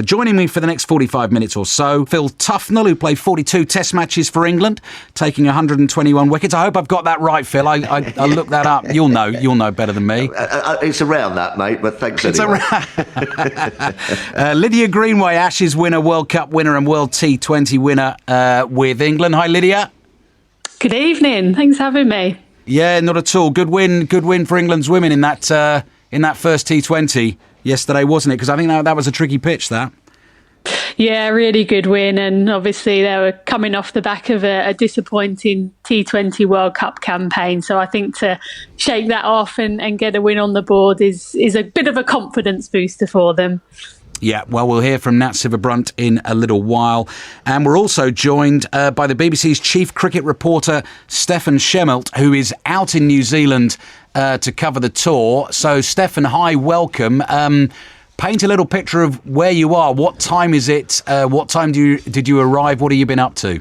Joining me for the next 45 minutes or so, Phil Tufnell, who played 42 Test matches for England, taking 121 wickets. I hope I've got that right, Phil. I looked that up. You'll know better than me. It's around that, mate, but thanks anyway. Lydia Greenway, Ashes winner, World Cup winner and World T20 winner with England. Hi, Lydia. Good evening. Thanks for having me. Yeah, not at all. Good win for England's women in that first T20 yesterday, wasn't it? Because I think that was a tricky pitch, that. Yeah, really good win. And obviously they were coming off the back of a disappointing T20 World Cup campaign. So I think to shake that off and get a win on the board is a bit of a confidence booster for them. Yeah, well, we'll hear from Nat Sciver-Brunt in a little while. And we're also joined by the BBC's chief cricket reporter, Stefan Schemmelt, who is out in New Zealand to cover the tour. So, Stefan, hi, welcome. Paint a little picture of where you are. What time is it? What time did you arrive? What have you been up to?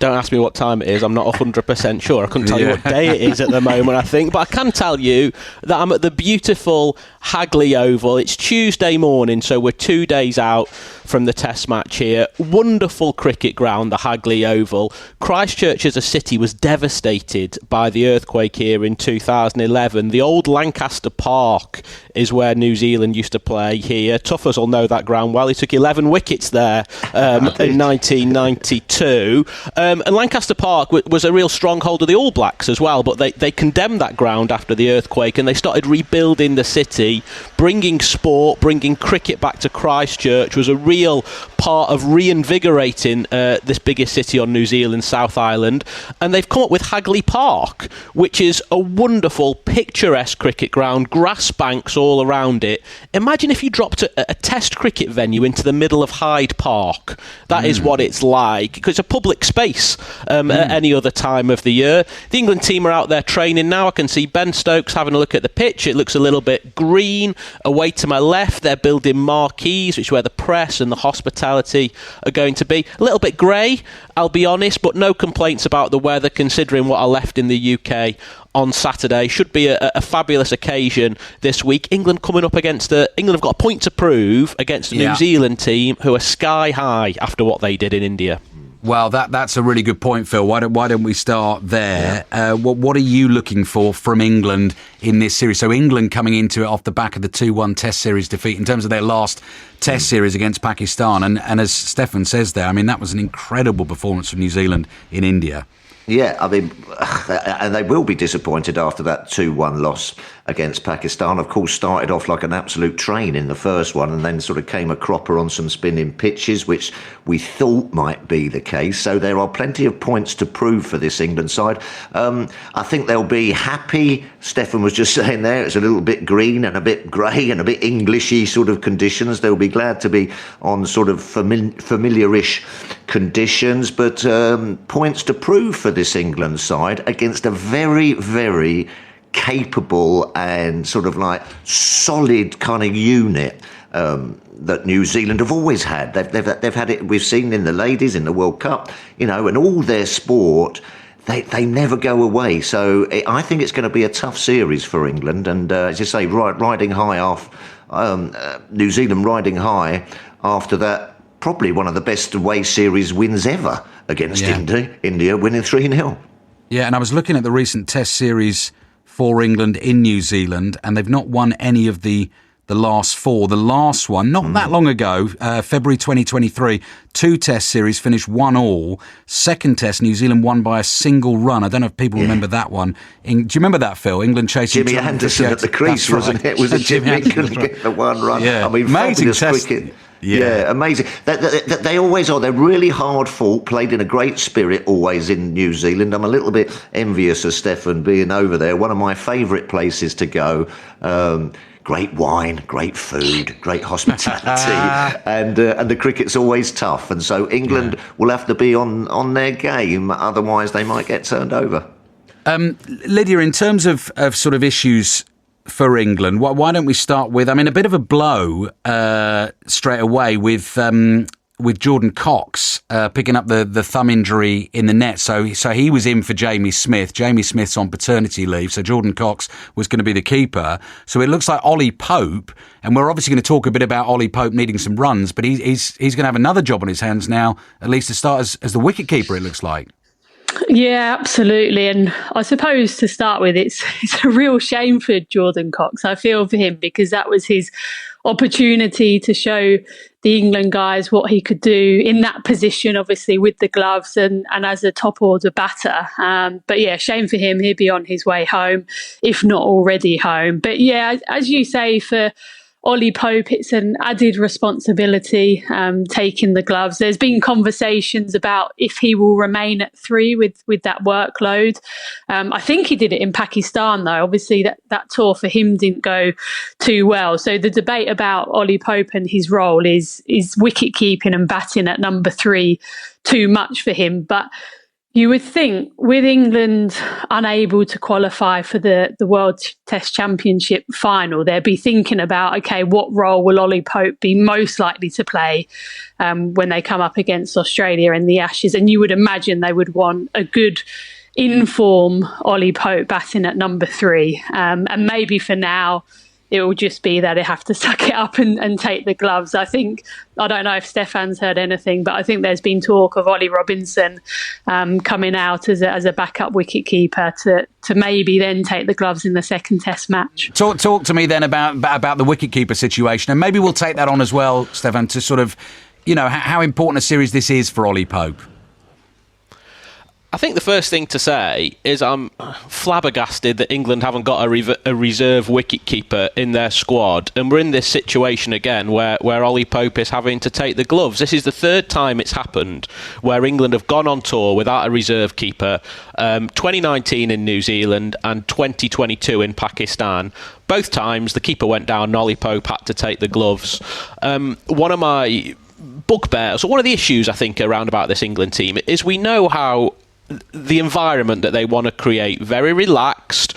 Don't ask me what time it is. I'm not 100% sure. I couldn't tell you what day it is at the moment, I think. But I can tell you that I'm at the beautiful Hagley Oval. It's Tuesday morning, so we're 2 days out from the Test match here. Wonderful cricket ground, the Hagley Oval. Christchurch as a city was devastated by the earthquake here in 2011. The old Lancaster Park is where New Zealand used to play here. Tuffers will know that ground well. He took 11 wickets there in 1992. And Lancaster Park was a real stronghold of the All Blacks as well, but they condemned that ground after the earthquake and they started rebuilding the city, bringing sport, bringing cricket back to Christchurch was a real part of reinvigorating this biggest city on New Zealand, South Island. And they've come up with Hagley Park, which is a wonderful, picturesque cricket ground, grass banks all around it. Imagine if you dropped a test cricket venue into the middle of Hyde Park. That is what it's like, because it's a public space at any other time of the year. The England team are out there training now. I can see Ben Stokes having a look at the pitch. It looks a little bit green. Away to my left, they're building marquees, which is where the press and the hospitality are going to be. A little bit grey, I'll be honest, but no complaints about the weather considering what I left in the UK on Saturday. Should be a fabulous occasion this week. England coming up against England have got a point to prove against the New Zealand team, who are sky high after what they did in India. Well, that's a really good point, Phil. Why don't we start there? What are you looking for from England in this series? So England coming into it off the back of the 2-1 Test series defeat in terms of their last Test series against Pakistan. And as Stefan says there, I mean, that was an incredible performance from New Zealand in India. Yeah, I mean, and they will be disappointed after that 2-1 loss against Pakistan. Of course, started off like an absolute train in the first one and then sort of came a cropper on some spinning pitches, which we thought might be the case. So there are plenty of points to prove for this England side. I think they'll be happy. Stefan was just saying there, it's a little bit green and a bit grey and a bit Englishy sort of conditions. They'll be glad to be on sort of familiar-ish conditions, but points to prove for this England side against a very, very capable and sort of like solid kind of unit that New Zealand have always had. They've had it. We've seen in the ladies in the World Cup, and all their sport. They never go away. So I think it's going to be a tough series for England. And as you say, riding high off New Zealand riding high after that. Probably one of the best away series wins ever against India, winning 3-0. Yeah, and I was looking at the recent Test series for England in New Zealand, and they've not won any of the last four. The last one, not that long ago, February 2023, 2 Test series finished 1-1. Second Test, New Zealand won by a single run. I don't know if people remember that one. Do you remember that, Phil? England chasing Jimmy Anderson at the crease, wasn't it? Was it Jimmy couldn't get the one run? Yeah. I mean, amazing Test cricket. Yeah, amazing. They always are. They're really hard fought, played in a great spirit always in New Zealand. I'm a little bit envious of Stefan being over there. One of my favourite places to go. Great wine, great food, great hospitality, and the cricket's always tough. And so England will have to be on their game, otherwise they might get turned over. Lydia, in terms of sort of issues for England, why don't we start with, I mean, a bit of a blow straight away with with Jordan Cox picking up the thumb injury in the net. So he was in for Jamie Smith. Jamie Smith's on paternity leave, so Jordan Cox was going to be the keeper. So it looks like Ollie Pope, and we're obviously going to talk a bit about Ollie Pope needing some runs, but he's going to have another job on his hands now, at least to start as the wicket keeper, it looks like. Yeah, absolutely. And I suppose to start with, it's a real shame for Jordan Cox. I feel for him because that was his opportunity to show the England guys what he could do in that position, obviously with the gloves and as a top order batter. But yeah, shame for him. He'll be on his way home, if not already home. But yeah, as you say, for Ollie Pope, it's an added responsibility taking the gloves. There's been conversations about if he will remain at 3 with that workload. I think he did it in Pakistan, though. Obviously, that tour for him didn't go too well. So the debate about Ollie Pope and his role is wicket keeping and batting at number 3 too much for him. But you would think with England unable to qualify for the World Test Championship final, they'd be thinking about, OK, what role will Ollie Pope be most likely to play when they come up against Australia in the Ashes? And you would imagine they would want a good in-form Ollie Pope batting at number 3. And maybe for now, it will just be that they have to suck it up and take the gloves. I don't know if Stefan's heard anything, but I think there's been talk of Ollie Robinson coming out as a backup wicketkeeper to maybe then take the gloves in the second Test match. Talk to me then about the wicketkeeper situation, and maybe we'll take that on as well, Stefan, to sort of, how important a series this is for Ollie Pope. I think the first thing to say is I'm flabbergasted that England haven't got a reserve wicketkeeper in their squad, and we're in this situation again where Ollie Pope is having to take the gloves. This is the third time it's happened where England have gone on tour without a reserve keeper. 2019 in New Zealand and 2022 in Pakistan. Both times the keeper went down and Ollie Pope had to take the gloves. One of my bugbears, or one of the issues I think around about this England team, is we know how the environment that they want to create, very relaxed,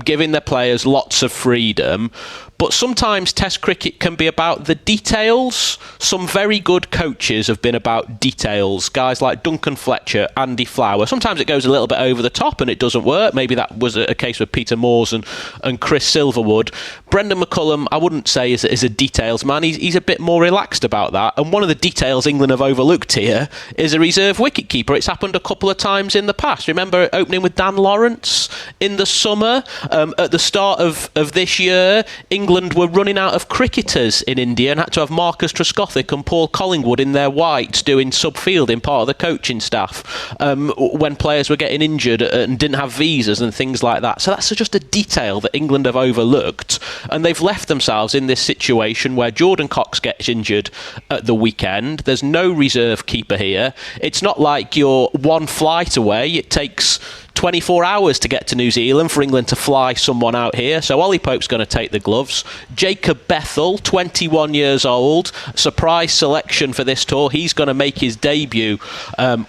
giving their players lots of freedom. But sometimes Test cricket can be about the details. Some very good coaches have been about details. Guys like Duncan Fletcher, Andy Flower. Sometimes it goes a little bit over the top and it doesn't work. Maybe that was a case with Peter Moores and Chris Silverwood. Brendan McCullum, I wouldn't say is a details man. He's a bit more relaxed about that. And one of the details England have overlooked here is a reserve wicketkeeper. It's happened a couple of times in the past. Remember opening with Dan Lawrence in the summer? At the start of this year, England were running out of cricketers in India and had to have Marcus Trescothick and Paul Collingwood in their whites doing subfielding, part of the coaching staff, when players were getting injured and didn't have visas and things like that. So that's just a detail that England have overlooked, and they've left themselves in this situation where Jordan Cox gets injured at the weekend. There's no reserve keeper here. It's not like you're one flight away. It takes 24 hours to get to New Zealand for England to fly someone out here. So Ollie Pope's going to take the gloves. Jacob Bethel, 21 years old, surprise selection for this tour. He's going to make his debut,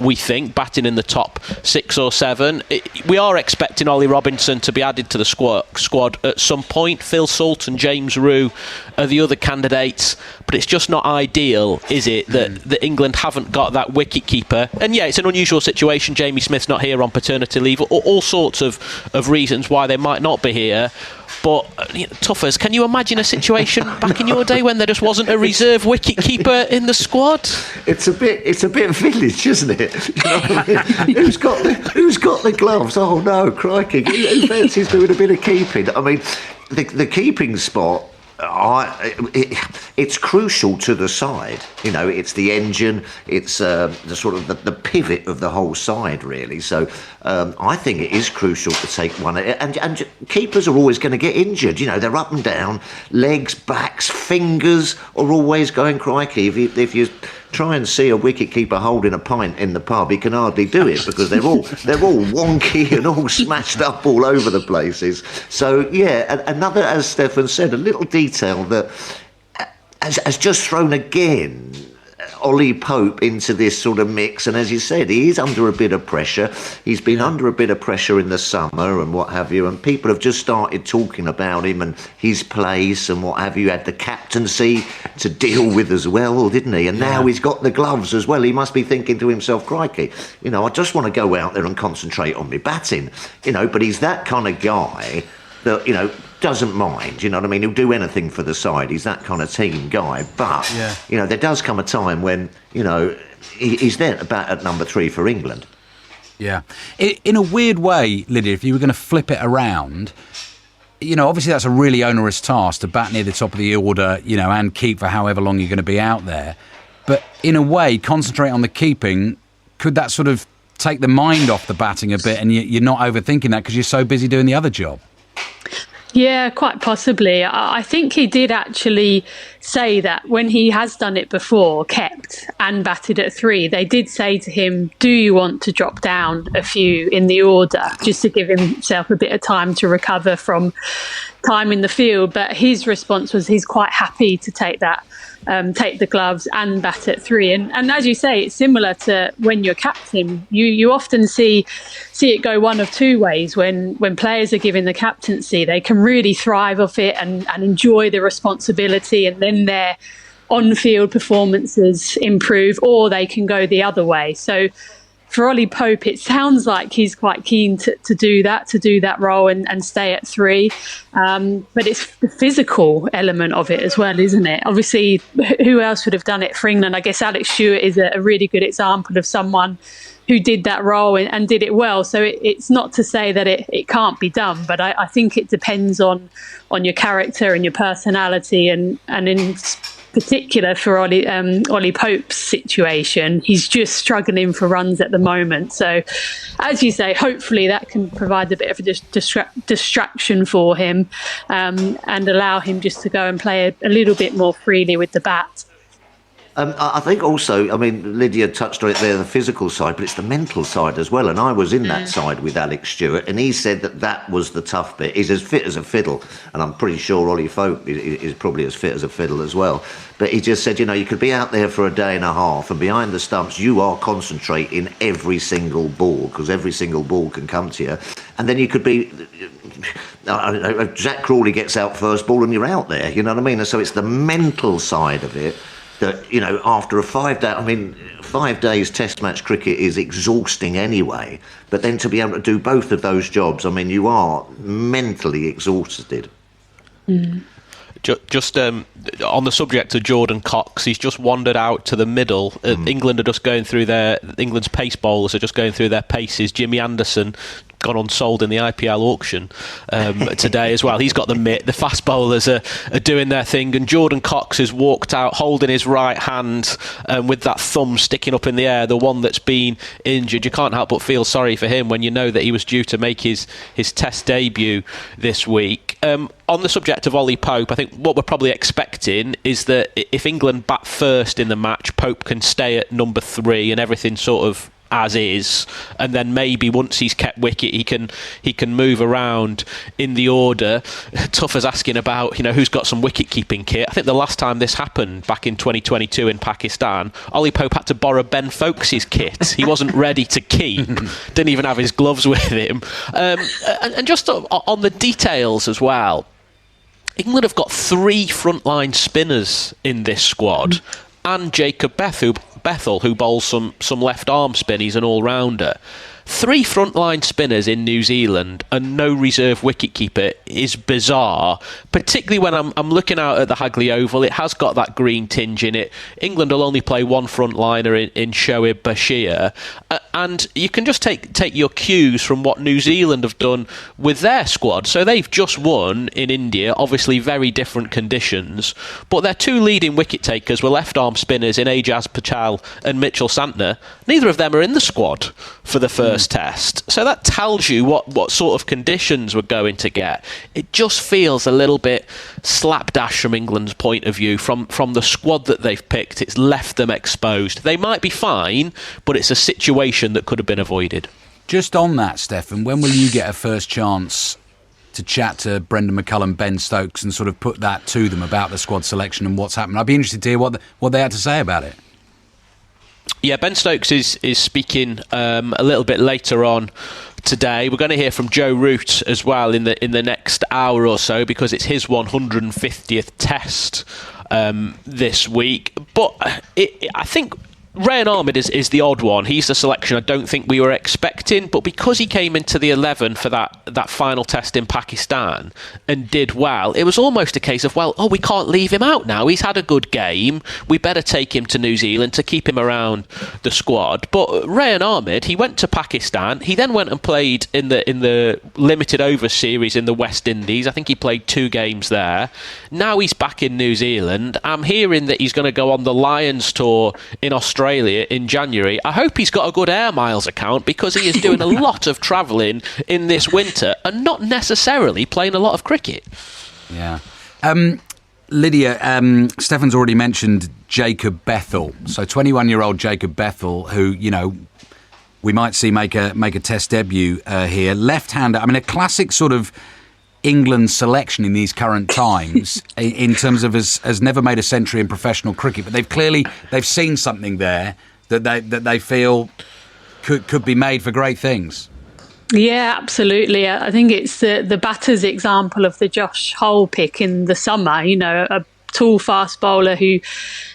we think, batting in the top 6 or 7. We are expecting Ollie Robinson to be added to the squad at some point. Phil Salt and James Rew are the other candidates, but it's just not ideal, is it, that England haven't got that wicket-keeper. And yeah, it's an unusual situation. Jamie Smith's not here on paternity leave. All sorts of reasons why they might not be here. But Tuffers, can you imagine a situation back in your day when there just wasn't a reserve wicket-keeper in the squad? It's a bit village, isn't it? You know what I mean? Who's got the gloves? Oh no, crikey! Who fancies doing a bit of keeping? I mean, the keeping spot. It's crucial to the side. It's the engine. It's the sort of the pivot of the whole side, really. So I think it is crucial to take one. And keepers are always going to get injured. They're up and down. Legs, backs, fingers are always going crikey. If you try and see a wicketkeeper holding a pint in the pub, he can hardly do it because they're all wonky and all smashed up all over the places. So yeah, another, as Stefan said, a little detail that has just thrown again Ollie Pope into this sort of mix. And as you said, he is under a bit of pressure. He's been under a bit of pressure in the summer and what have you. And people have just started talking about him and his place and what have you. Had the captaincy to deal with as well, didn't he? And now he's got the gloves as well. He must be thinking to himself, crikey, I just want to go out there and concentrate on my batting, but he's that kind of guy that, doesn't mind, you know what I mean? He'll do anything for the side. He's that kind of team guy. But, there does come a time when, he's there at number 3 for England. Yeah. In a weird way, Lydia, if you were going to flip it around, obviously that's a really onerous task to bat near the top of the order, and keep for however long you're going to be out there. But in a way, concentrate on the keeping, could that sort of take the mind off the batting a bit and you're not overthinking that because you're so busy doing the other job? Yeah, quite possibly. I think he did actually say that when he has done it before, kept and batted at 3, they did say to him, do you want to drop down a few in the order, just to give himself a bit of time to recover from time in the field. But his response was he's quite happy to take that, take the gloves and bat at 3. And as you say, it's similar to when you're captain. You often see it go one of two ways. When players are given the captaincy, they can really thrive off it and enjoy the responsibility, and then their on-field performances improve, or they can go the other way. So for Ollie Pope, it sounds like he's quite keen to do that role and stay at 3. But it's the physical element of it as well, isn't it? Obviously, who else would have done it for England? I guess Alex Stewart is a really good example of someone who did that role and did it well. So it's not to say that it can't be done, but I think it depends on your character and your personality, and in particular for Ollie Pope's situation, he's just struggling for runs at the moment. So, as you say, hopefully that can provide a bit of a distraction for him, and allow him just to go and play a little bit more freely with the bat. I think also, Lydia touched on it there, the physical side, but it's the mental side as well. And I was in that side with Alex Stewart, and he said that was the tough bit. He's as fit as a fiddle, and I'm pretty sure Ollie Pope is probably as fit as a fiddle as well. But he just said, you could be out there for a day and a half, and behind the stumps, you are concentrating every single ball, because every single ball can come to you. And then you could be, I don't know, Jack Crawley gets out first ball and you're out there, you know what I mean? And so it's the mental side of it. That, after a 5 day, 5 days test match cricket is exhausting anyway. But then to be able to do both of those jobs, you are mentally exhausted. Mm. Just on the subject of Jordan Cox, he's just wandered out to the middle. England are just going through England's pace bowlers are just going through their paces. Jimmy Anderson gone unsold in the IPL auction today as well. He's got the mitt. The fast bowlers are doing their thing, and Jordan Cox has walked out holding his right hand with that thumb sticking up in the air, the one that's been injured. You can't help but feel sorry for him when you know that he was due to make his test debut this week. On the subject of Ollie Pope, I think what we're probably expecting is that if England bat first in the match, Pope can stay at number 3 and everything sort of as is, and then maybe once he's kept wicket he can move around in the order. Tough as asking about who's got some wicket keeping kit. I think the last time this happened back in 2022 in Pakistan, Ollie Pope had to borrow Ben Folkes' kit. He wasn't ready to keep, didn't even have his gloves with him. And just on the details as well, England have got 3 frontline spinners in this squad, and Jacob Bethel, who bowls some left arm spin. He's an all-rounder. 3 frontline spinners in New Zealand and no reserve wicketkeeper is bizarre, particularly when I'm looking out at the Hagley Oval. It has got that green tinge in it. England will only play one frontliner in Shoaib Bashir, and you can just take your cues from what New Zealand have done with their squad. So they've just won in India, obviously very different conditions, but their 2 leading wicket takers were left arm spinners in Ajaz Patel and Mitchell Santner. Neither of them are in the squad for the first test. So that tells you what sort of conditions we're going to get. It just feels a little bit slapdash from England's point of view. From the squad that they've picked, it's left them exposed. They might be fine, but it's a situation that could have been avoided. Just on that, Stefan, when will you get a first chance to chat to Brendan McCullum, Ben Stokes, and sort of put that to them about the squad selection and what's happened? I'd be interested to hear what they had to say about it. Yeah, Ben Stokes is speaking a little bit later on today. We're going to hear from Joe Root as well in the next hour or so, because it's his 150th test this week. But I think Ryan Ahmed is the odd one. He's the selection I don't think we were expecting, but because he came into the 11 for that final test in Pakistan and did well, it was almost a case of, we can't leave him out now. He's had a good game. We better take him to New Zealand to keep him around the squad. But Ryan Ahmed, he went to Pakistan. He then went and played in the limited over series in the West Indies. I think he played 2 games there. Now he's back in New Zealand. I'm hearing that he's going to go on the Lions tour in Australia in January. I hope he's got a good air miles account, because he is doing a lot of travelling in this winter and not necessarily playing a lot of cricket. Yeah. Lydia, Stefan's already mentioned Jacob Bethel. So 21-year-old Jacob Bethel, who, we might see make a test debut here. Left-hander, a classic sort of England selection in these current times in terms of has never made a century in professional cricket, but they've seen something there that they feel could be made for great things. Yeah, absolutely. I think it's the batter's example of the Josh Hole pick in the summer, a tall fast bowler who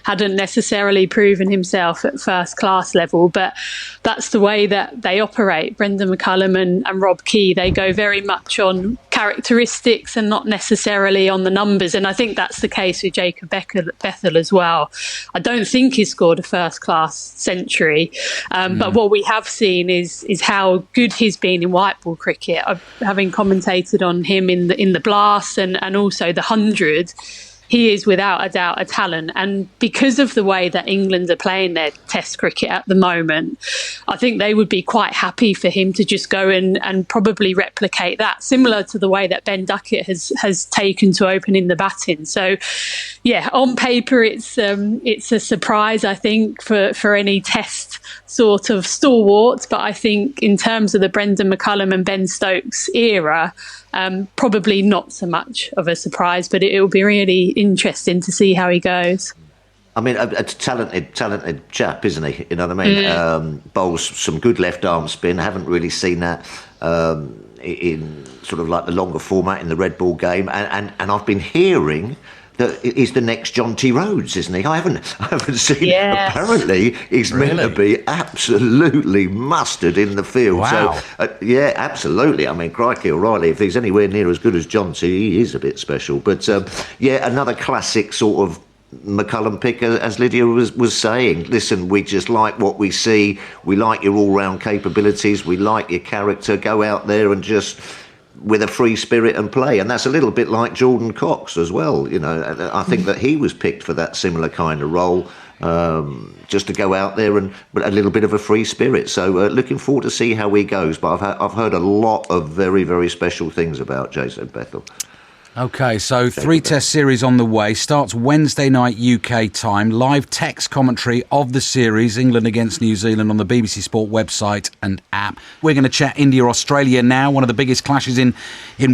hadn't necessarily proven himself at first class level, but that's the way that they operate. Brendan McCullum and Rob Key, they go very much on characteristics and not necessarily on the numbers, and I think that's the case with Jacob Bethel as well. I don't think he scored a first class century, but what we have seen is how good he's been in white ball cricket. Having commentated on him in the Blast and also the 100, he is without a doubt a talent. And because of the way that England are playing their test cricket at the moment, I think they would be quite happy for him to just go and probably replicate that, similar to the way that Ben Duckett has taken to opening the batting. So, yeah, on paper, it's a surprise, I think, for any test sort of stalwarts. But I think in terms of the Brendan McCullum and Ben Stokes era, probably not so much of a surprise, but it will be really interesting to see how he goes. A talented chap, isn't he? You know what I mean? Bowls some good left arm spin. I haven't really seen that in sort of like the longer format in the red ball game. And I've been hearing that he's the next John T. Rhodes, isn't he? I haven't seen. Yes. Apparently, he's meant to be absolutely mustard in the field. Wow. So, yeah, absolutely. Crikey O'Reilly, if he's anywhere near as good as John T, he is a bit special. But yeah, another classic sort of McCullum pick, as Lydia was saying. Listen, we just like what we see. We like your all-round capabilities. We like your character. Go out there and just with a free spirit and play. And that's a little bit like Jordan Cox as well. I think that he was picked for that similar kind of role, just to go out there and but a little bit of a free spirit. So looking forward to see how he goes. But I've heard a lot of very, very special things about Jason Bethel. Okay, so 3 test series on the way. Starts Wednesday night UK time. Live text commentary of the series, England against New Zealand, on the BBC Sport website and app. We're going to chat India-Australia now. One of the biggest clashes in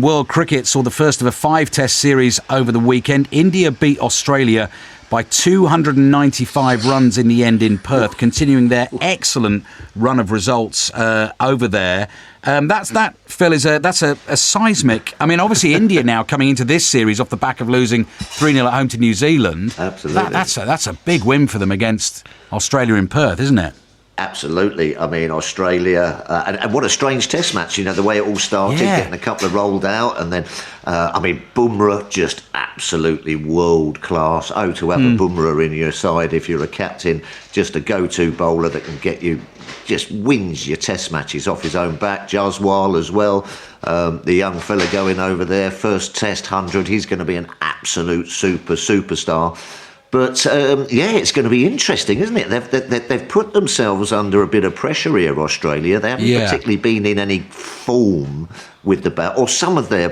world cricket. Saw the first of a 5 test series over the weekend. India beat Australia by 295 runs in the end in Perth, continuing their excellent run of results over there. That, Phil, that's a seismic. Obviously India now coming into this series off the back of losing 3-0 at home to New Zealand. Absolutely. That's a big win for them against Australia in Perth, isn't it? Absolutely. Australia, and what a strange test match, the way it all started, getting a couple of rolled out, and then, Bumrah, just absolutely world class. To have a Bumrah in your side if you're a captain, just a go-to bowler that can get you, just wins your test matches off his own back. Jaswal as well, the young fella going over there, first test 100, he's going to be an absolute superstar. But, it's going to be interesting, isn't it? They've put themselves under a bit of pressure here, Australia. They haven't particularly been in any form with the bat, or some of their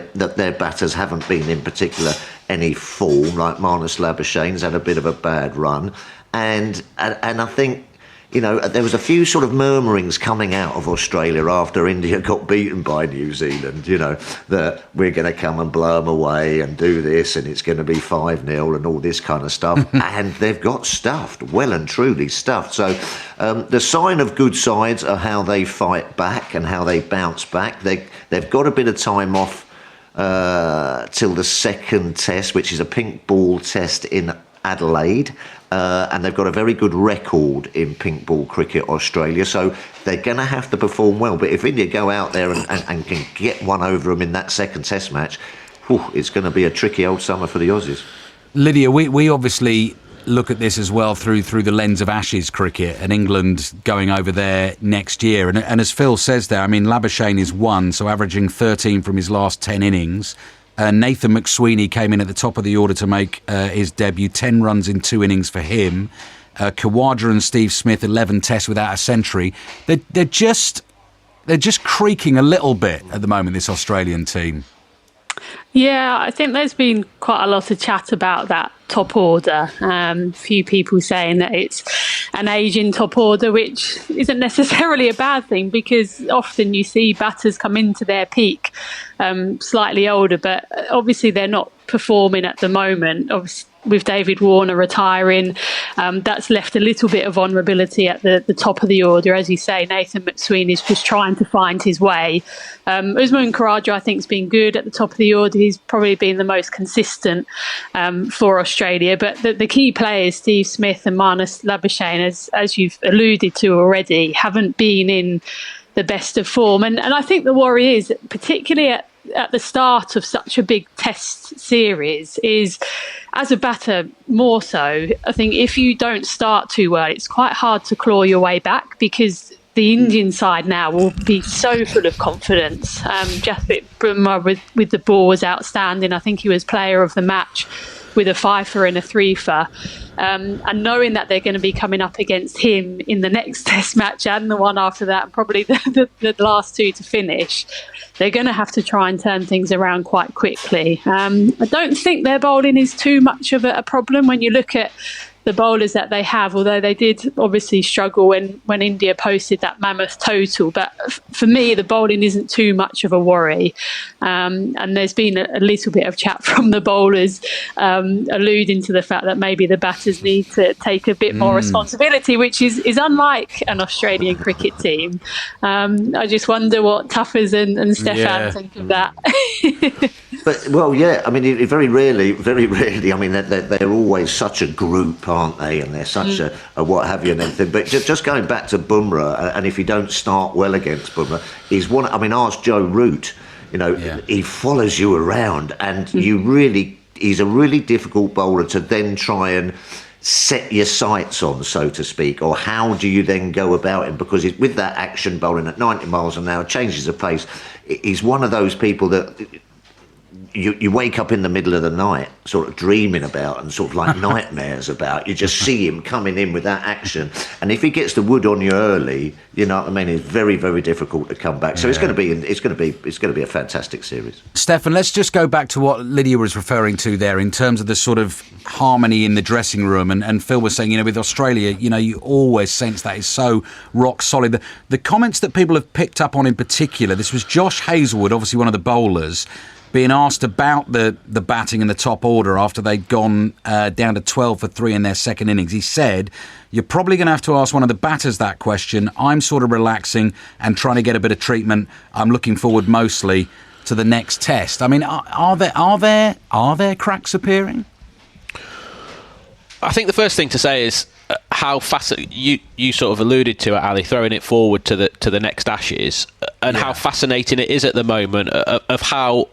batters haven't been in particular any form, like Marnus Labuschagne's had a bit of a bad run. And I think, there was a few sort of murmurings coming out of Australia after India got beaten by New Zealand, that we're going to come and blow them away and do this and it's going to be 5-0 and all this kind of stuff. And they've got stuffed, well and truly stuffed. So the sign of good sides are how they fight back and how they bounce back. They've got a bit of time off till the second test, which is a pink ball test in Adelaide. And they've got a very good record in pink ball cricket, Australia, so they're going to have to perform well. But if India go out there and can get one over them in that second test match, it's going to be a tricky old summer for the Aussies. Lydia, we obviously look at this as well through the lens of Ashes cricket and England going over there next year. And as Phil says there, I mean, Labuschagne is 1, so averaging 13 from his last 10 innings. Nathan McSweeney came in at the top of the order to make his debut, 10 runs in 2 innings for him. Khawaja and Steve Smith, 11 tests without a century. They're just creaking a little bit at the moment, this Australian team. Yeah, I think there's been quite a lot of chat about that top order. A few people saying that it's an ageing top order, which isn't necessarily a bad thing, because often you see batters come into their peak slightly older, but obviously they're not performing at the moment. Obviously, with David Warner retiring, that's left a little bit of vulnerability at the top of the order. As you say, Nathan McSweeney is just trying to find his way. Usman Khawaja, I think, has been good at the top of the order. He's probably been the most consistent for Australia. But the key players, Steve Smith and Marnus Labuschagne, as you've alluded to already, haven't been in the best of form. And I think the worry is, particularly at the start of such a big test series, is, as a batter more so, I think if you don't start too well, it's quite hard to claw your way back, because the Indian side now will be so full of confidence. Jasprit Bumrah with the ball was outstanding. I think he was player of the match with a 5-fer and a 3-fer. And knowing that they're going to be coming up against him in the next test match and the one after that, and probably the last 2 to finish, they're going to have to try and turn things around quite quickly. I don't think their bowling is too much of a problem when you look at the bowlers that they have, although they did obviously struggle when India posted that mammoth total. But for me, the bowling isn't too much of a worry. And there's been a little bit of chat from the bowlers alluding to the fact that maybe the batters need to take a bit more responsibility, which is unlike an Australian cricket team. I just wonder what Tuffers and Stefan think of that. But, well, yeah, I mean, very rarely, I mean, they're always such a group, aren't they? And they're such a what have you and everything. But just going back to Bumrah, and if you don't start well against Bumrah, he's one. I mean, ask Joe Root. He follows you around, and he's a really difficult bowler to then try and set your sights on, so to speak. Or how do you then go about him? Because with that action bowling at 90 miles an hour, changes of pace, he's one of those people that you wake up in the middle of the night sort of dreaming about and sort of like nightmares about. You just see him coming in with that action, and if he gets the wood on you early, you know what I mean, it's very, very difficult to come back. So it's going to be a fantastic series. Stefan, let's just go back to what Lydia was referring to there in terms of the sort of harmony in the dressing room, and Phil was saying, with Australia, you always sense that is so rock solid. The comments that people have picked up on in particular, this was Josh Hazlewood, obviously one of the bowlers, being asked about the batting in the top order after they'd gone down to 12 for 3 in their second innings. He said, "You're probably going to have to ask one of the batters that question. I'm sort of relaxing and trying to get a bit of treatment. I'm looking forward mostly to the next test." I mean, are there cracks appearing? I think the first thing to say is how you sort of alluded to it, Ali, throwing it forward to the next Ashes, and how fascinating it is at the moment of how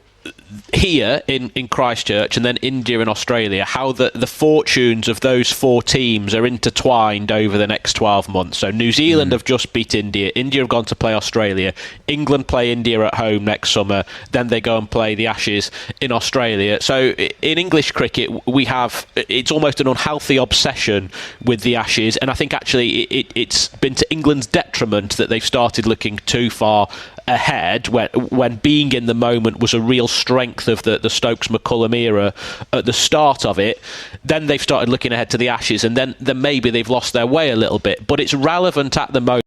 here in Christchurch and then India and Australia, how the fortunes of those 4 teams are intertwined over the next 12 months. So New Zealand have just beat India have gone to play Australia, England play India at home next summer, then they go and play the Ashes in Australia. So in English cricket, it's almost an unhealthy obsession with the Ashes, and I think actually it's been to England's detriment that they've started looking too far ahead when being in the moment was a real strength strength of the Stokes-McCullum era at the start of it. Then they've started looking ahead to the Ashes, and then maybe they've lost their way a little bit. But it's relevant at the moment